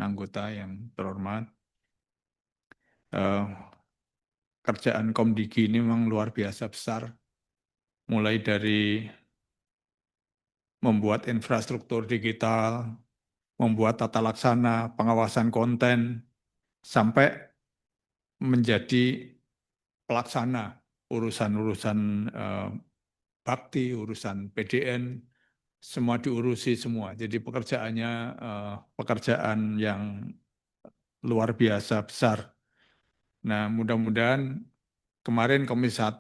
anggota yang terhormat. Kerjaan Komdigi ini memang luar biasa besar, mulai dari membuat infrastruktur digital, membuat tata laksana, pengawasan konten, sampai menjadi pelaksana urusan-urusan bakti, urusan PDN, semua diurusi semua. Jadi pekerjaannya pekerjaan yang luar biasa besar. Nah, mudah-mudahan kemarin Komisi 1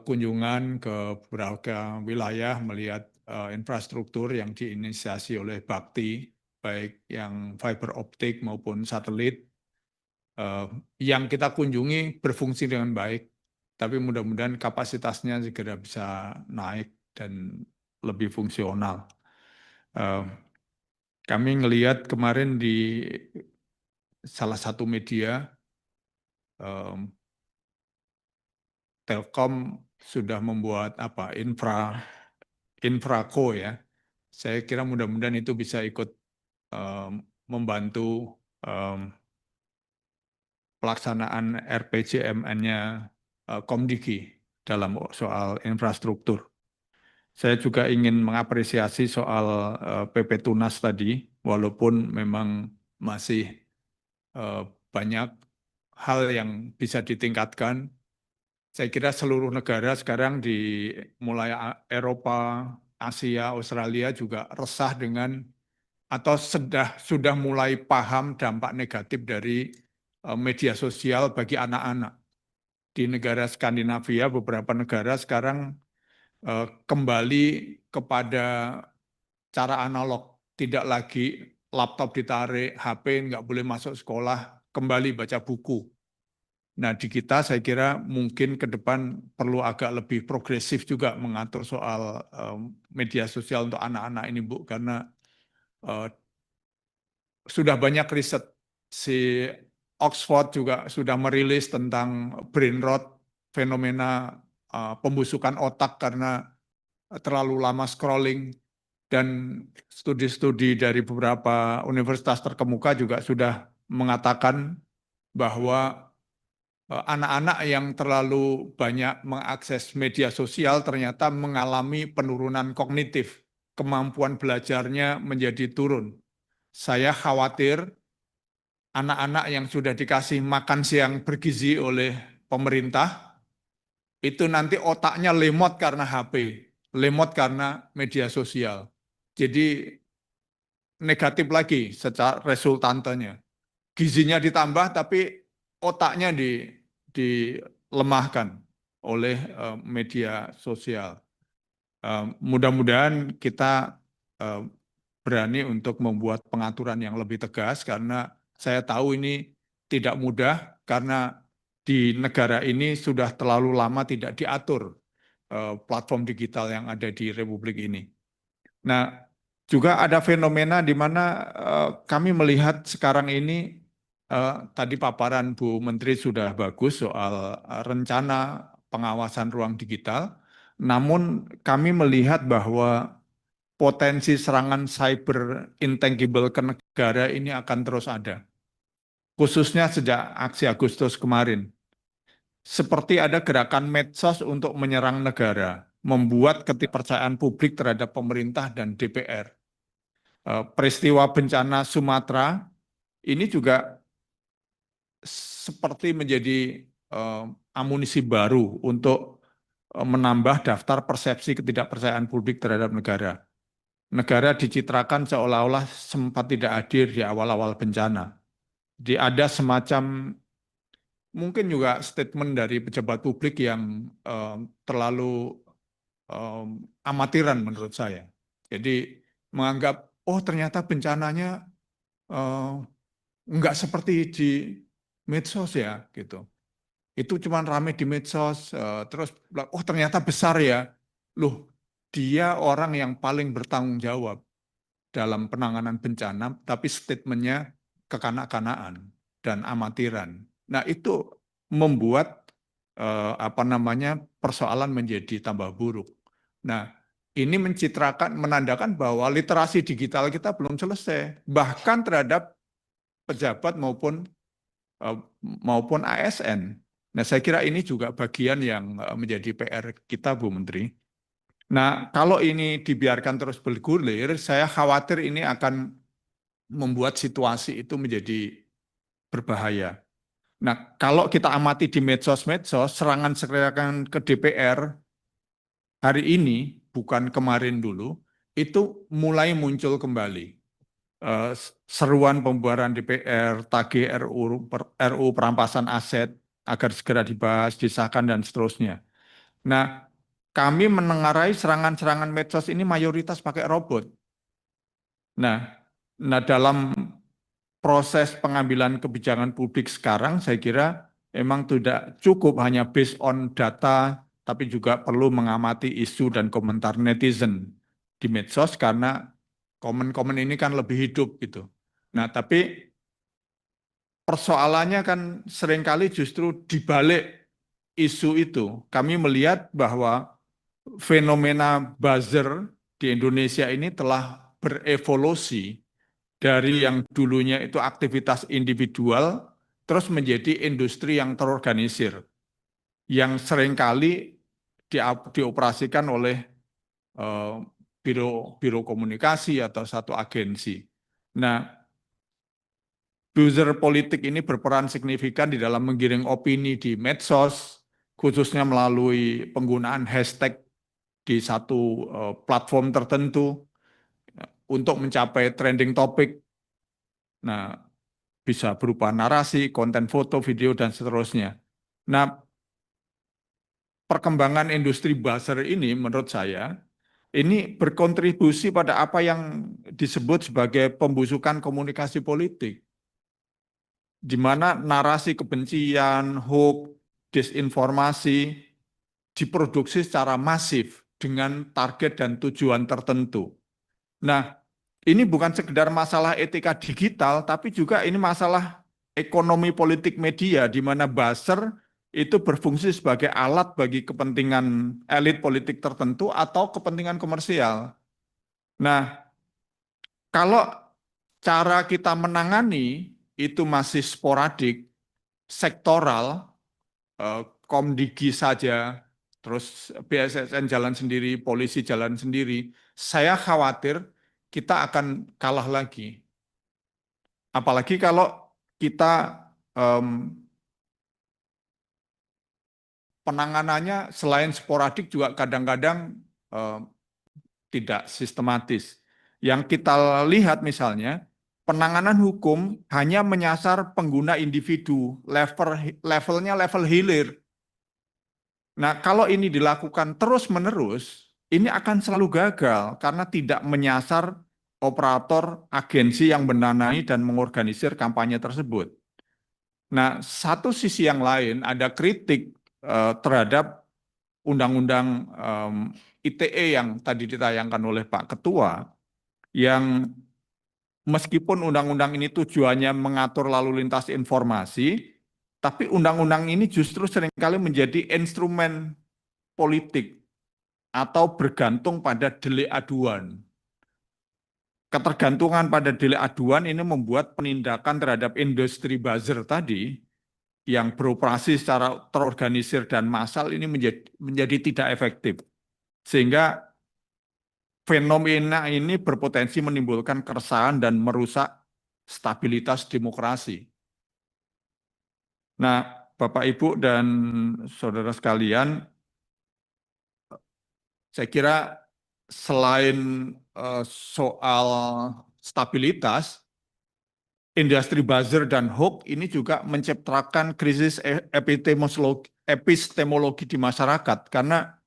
kunjungan ke beberapa wilayah melihat infrastruktur yang diinisiasi oleh Bakti, baik yang fiber optik maupun satelit, yang kita kunjungi berfungsi dengan baik, tapi mudah-mudahan kapasitasnya segera bisa naik dan lebih fungsional. Kami ngelihat kemarin di salah satu media, Telkom sudah membuat infrako ya. Saya kira mudah-mudahan itu bisa ikut membantu pelaksanaan RPJMN-nya Komdigi dalam soal infrastruktur. Saya juga ingin mengapresiasi soal PP Tunas tadi, walaupun memang masih banyak hal yang bisa ditingkatkan. Saya kira seluruh negara sekarang mulai Eropa, Asia, Australia juga resah dengan atau sudah mulai paham dampak negatif dari media sosial bagi anak-anak. Di negara Skandinavia, beberapa negara sekarang kembali kepada cara analog, tidak lagi laptop ditarik, HP nggak boleh masuk sekolah, kembali baca buku. Nah, di kita saya kira mungkin ke depan perlu agak lebih progresif juga mengatur soal media sosial untuk anak-anak ini, Bu, karena sudah banyak riset. Si Oxford juga sudah merilis tentang brain rot, fenomena pembusukan otak karena terlalu lama scrolling, dan studi-studi dari beberapa universitas terkemuka juga sudah mengatakan bahwa anak-anak yang terlalu banyak mengakses media sosial ternyata mengalami penurunan kognitif, kemampuan belajarnya menjadi turun. Saya khawatir anak-anak yang sudah dikasih makan siang bergizi oleh pemerintah, itu nanti otaknya lemot karena HP, lemot karena media sosial. Jadi negatif lagi secara resultantenya. Gizinya ditambah tapi otaknya dilemahkan oleh media sosial. Mudah-mudahan kita berani untuk membuat pengaturan yang lebih tegas, karena saya tahu ini tidak mudah karena di negara ini sudah terlalu lama tidak diatur platform digital yang ada di Republik ini. Nah, juga ada fenomena di mana kami melihat sekarang ini, tadi paparan Bu Menteri sudah bagus soal rencana pengawasan ruang digital, namun kami melihat bahwa potensi serangan cyber intangible ke negara ini akan terus ada. Khususnya sejak aksi Agustus kemarin. Seperti ada gerakan medsos untuk menyerang negara, membuat ketidakpercayaan publik terhadap pemerintah dan DPR. Peristiwa bencana Sumatera ini juga seperti menjadi amunisi baru untuk menambah daftar persepsi ketidakpercayaan publik terhadap negara. Negara dicitrakan seolah-olah sempat tidak hadir di awal-awal bencana. Ada semacam mungkin juga statement dari pejabat publik yang terlalu amatiran menurut saya. Jadi menganggap, oh ternyata bencananya nggak seperti di medsos ya, gitu. Itu cuma rame di medsos, terus oh ternyata besar ya. Loh, dia orang yang paling bertanggung jawab dalam penanganan bencana, tapi statementnya kekanak-kanaan dan amatiran. Nah, itu membuat persoalan menjadi tambah buruk. Nah, ini menandakan bahwa literasi digital kita belum selesai, bahkan terhadap pejabat maupun ASN. Nah, saya kira ini juga bagian yang menjadi PR kita, Bu Menteri. Nah, kalau ini dibiarkan terus bergulir, saya khawatir ini akan membuat situasi itu menjadi berbahaya. Nah, kalau kita amati di medsos-medsos, serangan-serangan ke DPR hari ini, bukan kemarin dulu, itu mulai muncul kembali. Seruan pembubaran DPR, tagih RU perampasan aset, agar segera dibahas, disahkan, dan seterusnya. Nah, kami menengarai serangan-serangan medsos ini mayoritas pakai robot. Nah, dalam proses pengambilan kebijakan publik sekarang, saya kira memang tidak cukup hanya based on data, tapi juga perlu mengamati isu dan komentar netizen di medsos karena komen-komen ini kan lebih hidup gitu. Nah, tapi persoalannya kan seringkali justru dibalik isu itu. Kami melihat bahwa fenomena buzzer di Indonesia ini telah berevolusi dari yang dulunya itu aktivitas individual, terus menjadi industri yang terorganisir, yang seringkali dioperasikan oleh eh, biro komunikasi atau satu agensi. Nah, buzzer politik ini berperan signifikan di dalam menggiring opini di medsos, khususnya melalui penggunaan hashtag di satu platform tertentu untuk mencapai trending topik. Nah, bisa berupa narasi, konten foto, video, dan seterusnya. Nah, perkembangan industri buzzer ini menurut saya, ini berkontribusi pada apa yang disebut sebagai pembusukan komunikasi politik, di mana narasi kebencian, hoax, disinformasi diproduksi secara masif dengan target dan tujuan tertentu. Nah, ini bukan sekedar masalah etika digital, tapi juga ini masalah ekonomi politik media, di mana buzzer itu berfungsi sebagai alat bagi kepentingan elit politik tertentu atau kepentingan komersial. Nah, kalau cara kita menangani itu masih sporadik, sektoral, Komdigi saja, terus BSSN jalan sendiri, polisi jalan sendiri, saya khawatir kita akan kalah lagi. Apalagi kalau kita penanganannya selain sporadik juga kadang-kadang tidak sistematis. Yang kita lihat misalnya, penanganan hukum hanya menyasar pengguna individu, levelnya level hilir. Nah, kalau ini dilakukan terus-menerus, ini akan selalu gagal karena tidak menyasar operator agensi yang mendanai dan mengorganisir kampanye tersebut. Nah, satu sisi yang lain ada kritik terhadap undang-undang ITE yang tadi ditayangkan oleh Pak Ketua, yang meskipun undang-undang ini tujuannya mengatur lalu lintas informasi, tapi undang-undang ini justru seringkali menjadi instrumen politik atau bergantung pada delik aduan. Ketergantungan pada delik aduan ini membuat penindakan terhadap industri buzzer tadi yang beroperasi secara terorganisir dan massal ini menjadi tidak efektif. Sehingga fenomena ini berpotensi menimbulkan keresahan dan merusak stabilitas demokrasi. Nah, Bapak, Ibu, dan saudara sekalian, saya kira selain soal stabilitas, industri buzzer dan hoax ini juga menciptakan krisis epistemologi di masyarakat karena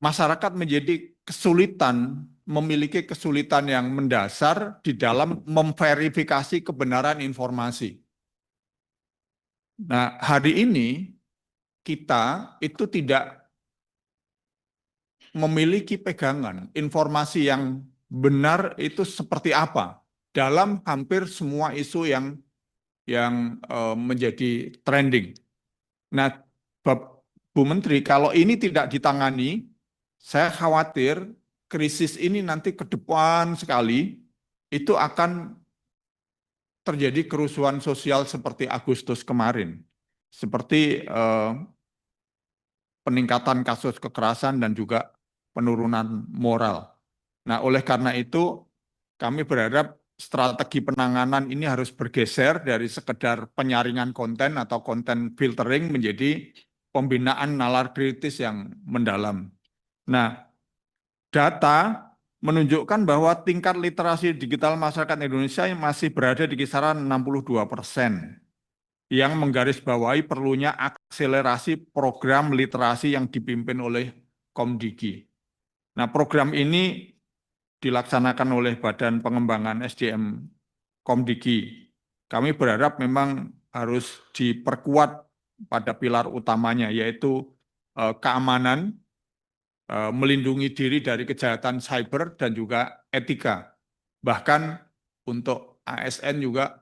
masyarakat menjadi kesulitan, memiliki kesulitan yang mendasar di dalam memverifikasi kebenaran informasi. Nah, hari ini kita itu tidak memiliki pegangan informasi yang benar itu seperti apa dalam hampir semua isu yang menjadi trending. Nah, Bu Menteri, kalau ini tidak ditangani, Saya khawatir krisis ini nanti ke depan sekali itu akan terjadi kerusuhan sosial seperti Agustus kemarin, seperti peningkatan kasus kekerasan dan juga penurunan moral. Nah, oleh karena itu kami berharap strategi penanganan ini harus bergeser dari sekedar penyaringan konten atau konten filtering menjadi pembinaan nalar kritis yang mendalam. Nah, data menunjukkan bahwa tingkat literasi digital masyarakat Indonesia masih berada di kisaran 62%, yang menggarisbawahi perlunya akselerasi program literasi yang dipimpin oleh Komdigi. Nah, program ini dilaksanakan oleh Badan Pengembangan SDM Komdigi. Kami berharap memang harus diperkuat pada pilar utamanya, yaitu keamanan, melindungi diri dari kejahatan cyber, dan juga etika. Bahkan untuk ASN juga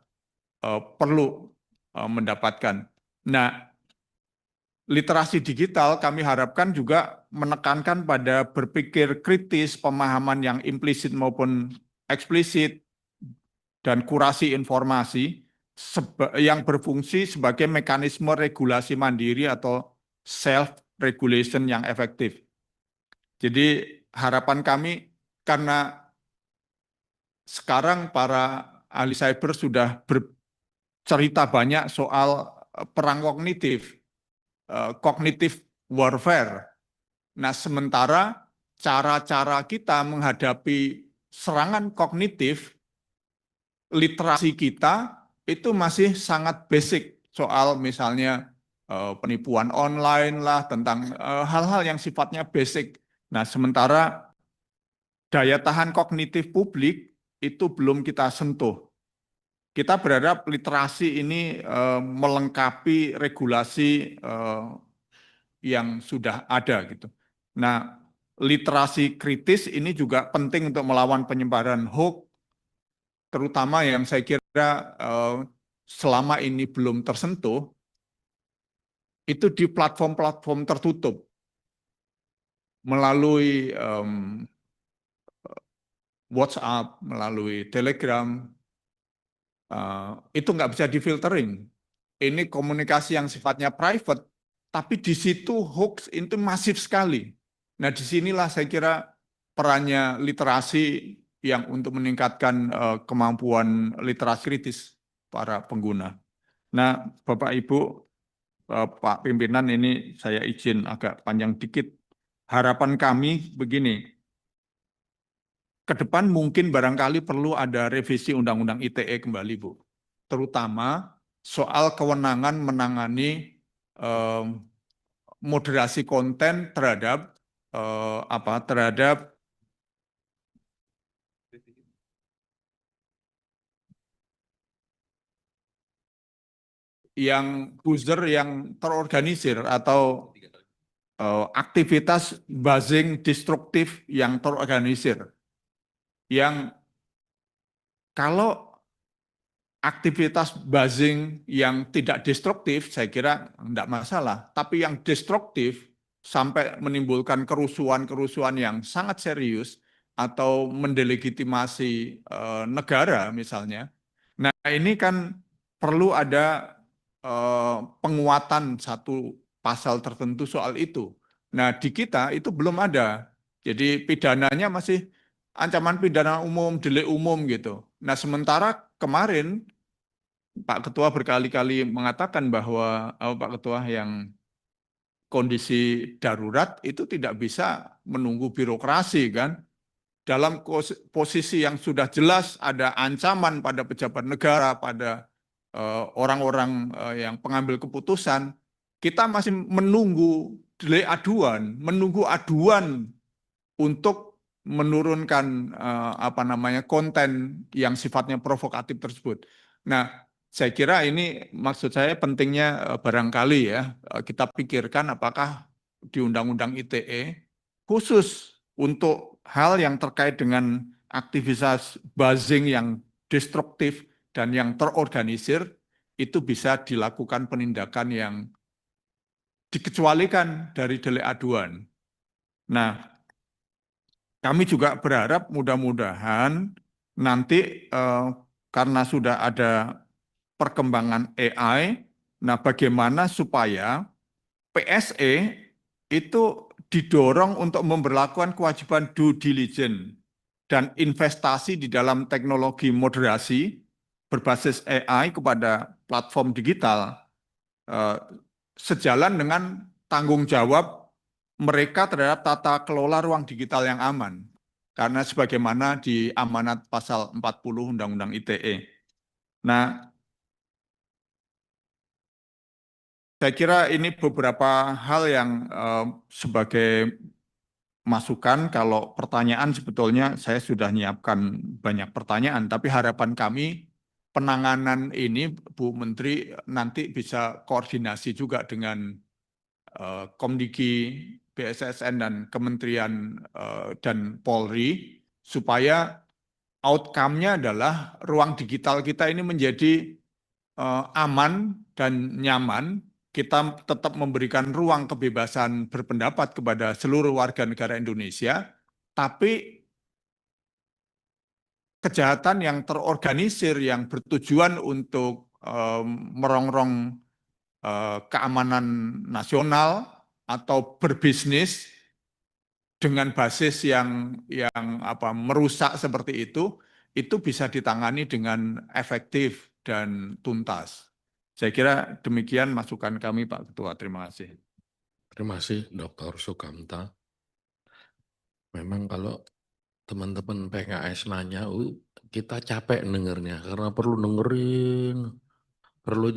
perlu mendapatkan. Nah, literasi digital kami harapkan juga menekankan pada berpikir kritis, pemahaman yang implisit maupun eksplisit, dan kurasi informasi yang berfungsi sebagai mekanisme regulasi mandiri atau self-regulation yang efektif. Jadi harapan kami, karena sekarang para ahli cyber sudah bercerita banyak soal perang kognitif, cognitive warfare. Nah, sementara cara-cara kita menghadapi serangan kognitif, literasi kita itu masih sangat basic soal misalnya penipuan online lah, tentang hal-hal yang sifatnya basic. Nah, sementara daya tahan kognitif publik itu belum kita sentuh. Kita berharap literasi ini melengkapi regulasi yang sudah ada gitu. Nah, literasi kritis ini juga penting untuk melawan penyebaran hoax, terutama yang saya kira selama ini belum tersentuh, itu di platform-platform tertutup, melalui WhatsApp, melalui Telegram, itu nggak bisa difiltering. Ini komunikasi yang sifatnya private, tapi di situ hoax itu masif sekali. Nah, disinilah saya kira perannya literasi yang untuk meningkatkan kemampuan literasi kritis para pengguna. Nah, Bapak Ibu, Pak Pimpinan, ini saya izin agak panjang dikit. Harapan kami begini, ke depan mungkin barangkali perlu ada revisi Undang-Undang ITE kembali, Bu. Terutama soal kewenangan menangani eh, moderasi konten terhadap terhadap yang user yang terorganisir atau aktivitas buzzing destruktif yang terorganisir. Yang kalau aktivitas buzzing yang tidak destruktif, saya kira tidak masalah. Tapi yang destruktif sampai menimbulkan kerusuhan-kerusuhan yang sangat serius atau mendelegitimasi negara misalnya. Nah, ini kan perlu ada penguatan satu pasal tertentu soal itu. Nah, di kita itu belum ada. Jadi pidananya masih ancaman pidana umum, delik umum gitu. Nah, sementara kemarin Pak Ketua berkali-kali mengatakan bahwa Pak Ketua yang kondisi darurat itu tidak bisa menunggu birokrasi kan. Dalam posisi yang sudah jelas ada ancaman pada pejabat negara, pada orang-orang yang pengambil keputusan, kita masih menunggu delik aduan, menunggu aduan untuk menurunkan konten yang sifatnya provokatif tersebut. Nah, saya kira ini maksud saya pentingnya barangkali ya kita pikirkan apakah di Undang-Undang ITE khusus untuk hal yang terkait dengan aktivitas buzzing yang destruktif dan yang terorganisir itu bisa dilakukan penindakan yang dikecualikan dari delik aduan. Nah, kami juga berharap mudah-mudahan nanti karena sudah ada perkembangan AI, nah bagaimana supaya PSE itu didorong untuk memberlakukan kewajiban due diligence dan investasi di dalam teknologi moderasi berbasis AI kepada platform digital eh, sejalan dengan tanggung jawab mereka terhadap tata kelola ruang digital yang aman. Karena sebagaimana di amanat pasal 40 Undang-Undang ITE. Nah, saya kira ini beberapa hal yang sebagai masukan. Kalau pertanyaan sebetulnya saya sudah menyiapkan banyak pertanyaan, tapi harapan kami penanganan ini Bu Menteri nanti bisa koordinasi juga dengan Komdiki, BSSN dan Kementerian dan Polri supaya outcome-nya adalah ruang digital kita ini menjadi aman dan nyaman, kita tetap memberikan ruang kebebasan berpendapat kepada seluruh warga negara Indonesia, tapi kejahatan yang terorganisir yang bertujuan untuk merongrong keamanan nasional atau berbisnis dengan basis yang merusak seperti itu bisa ditangani dengan efektif dan tuntas. Saya kira demikian masukan kami, Pak Ketua. Terima kasih. Terima kasih, Dr. Sukamta. Memang kalau teman-teman PKS nanya, kita capek dengernya karena perlu dengerin, perlu